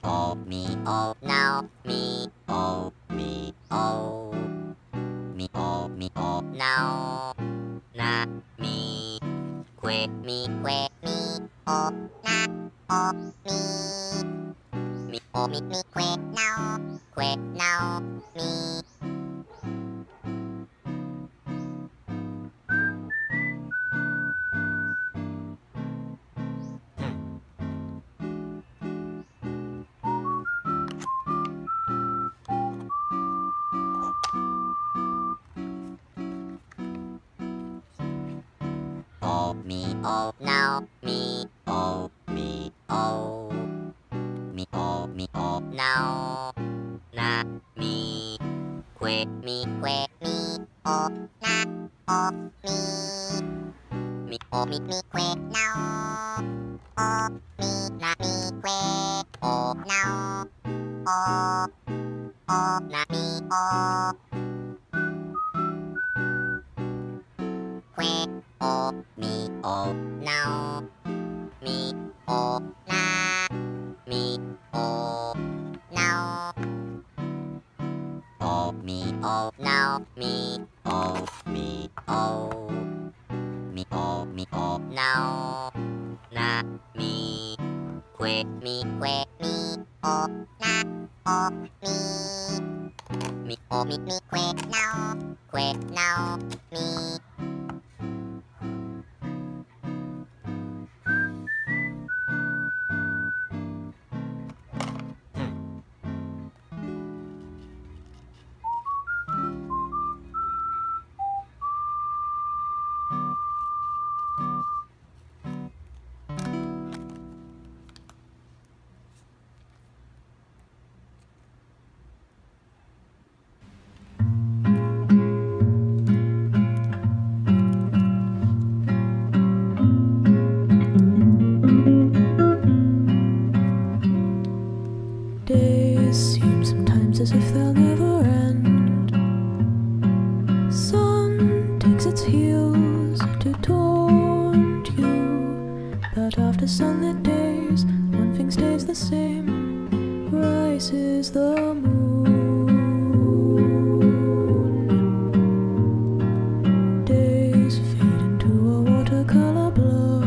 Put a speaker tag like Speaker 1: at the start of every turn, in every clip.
Speaker 1: oh, me, oh, now, me, oh, me, oh. Me, oh, now, na, me. Que, me, oh, na, oh, me. Me, oh, me, que, now, me. Oh, me, oh, now, me, oh, me, oh. Me, oh, now, na, me. Que, me, oh, na, oh, me. Me, oh, me, que, now, oh, me, na, me, que, oh, now, oh, na, me, oh. Que, oh, me, oh, now, me, oh, na, me, oh, now. Oh, me, oh, now, me, oh, me, oh. Me, oh, now, na, me. Que, me, oh, na, oh, me. Me, oh, que, now, me.
Speaker 2: Days seem sometimes as if they'll never end. Sun takes its heels to taunt you, but after sunlit days, one thing stays the same. Rises the moon. Days fade into a watercolor blur.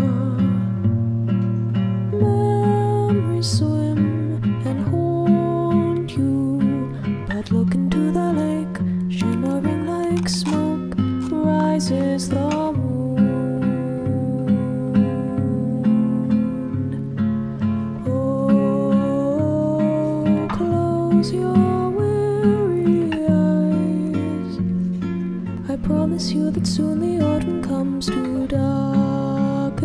Speaker 2: Memories swim and haunt you, but look into the lake, shimmering like smoke. Rises the moon. Oh, close your weary eyes. I promise you that soon the autumn comes to darken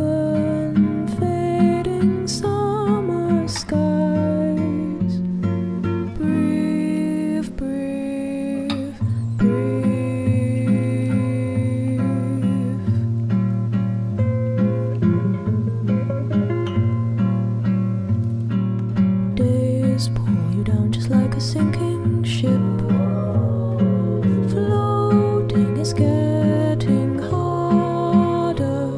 Speaker 2: fading summer skies. Breathe, breathe, breathe. Days pull you down just like a sinking ship. Floating is getting harder,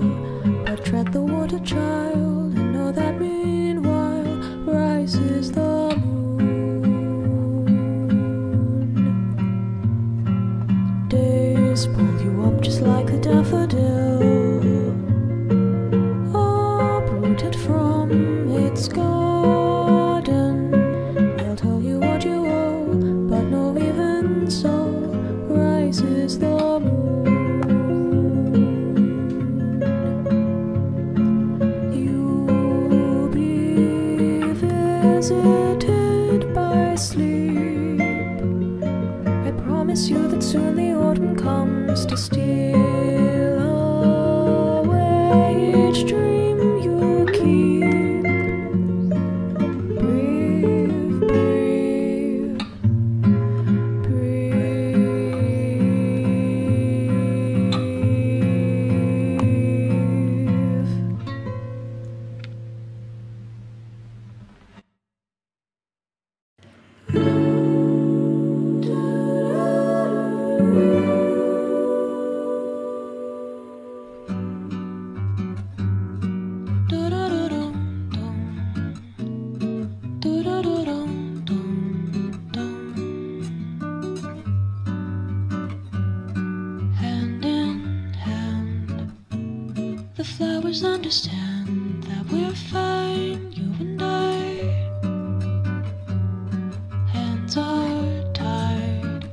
Speaker 2: but tread the water, child, and know that meanwhile rises the moon. Days pull you up just like a daffodil, uprooted from its garden. They'll tell you what you owe, but no, even so, rises the moon. You'll be visited by sleep. I promise you that soon the autumn comes to steal away each dream you keep. Breathe, breathe, breathe. Just understand that we're fine, you and I. Hands are tied.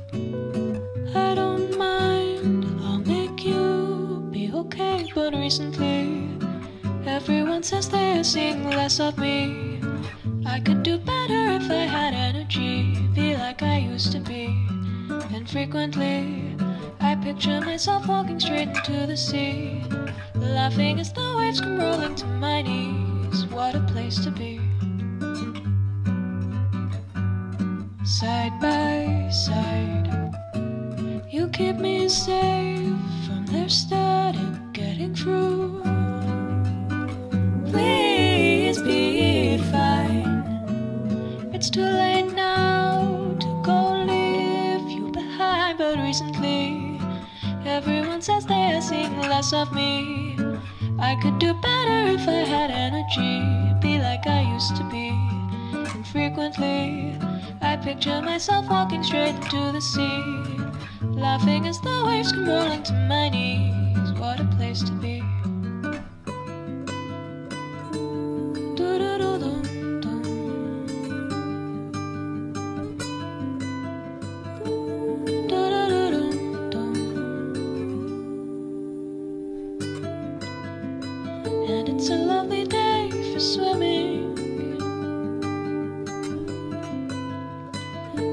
Speaker 2: I don't mind, I'll make you be okay. But recently, everyone says they are seeing less of me. I could do better if I had energy, be like I used to be. And frequently, I picture myself walking straight into the sea, laughing as the waves come rolling to my knees. What a place to be. Side by side, you keep me safe from their static getting through. Please be fine. It's too late now to go leave you behind. But recently, everyone says they are seeing less of me. I could do better if I had energy, be like I used to be. And frequently, I picture myself walking straight into the sea, laughing as the waves come rolling to my knees. What a place to be. And it's a lovely day for swimming.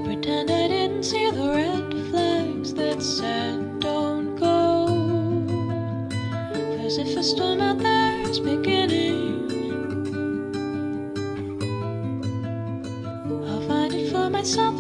Speaker 2: Pretend I didn't see the red flags that said don't go. 'Cause if a storm out there's beginning, I'll find it for myself.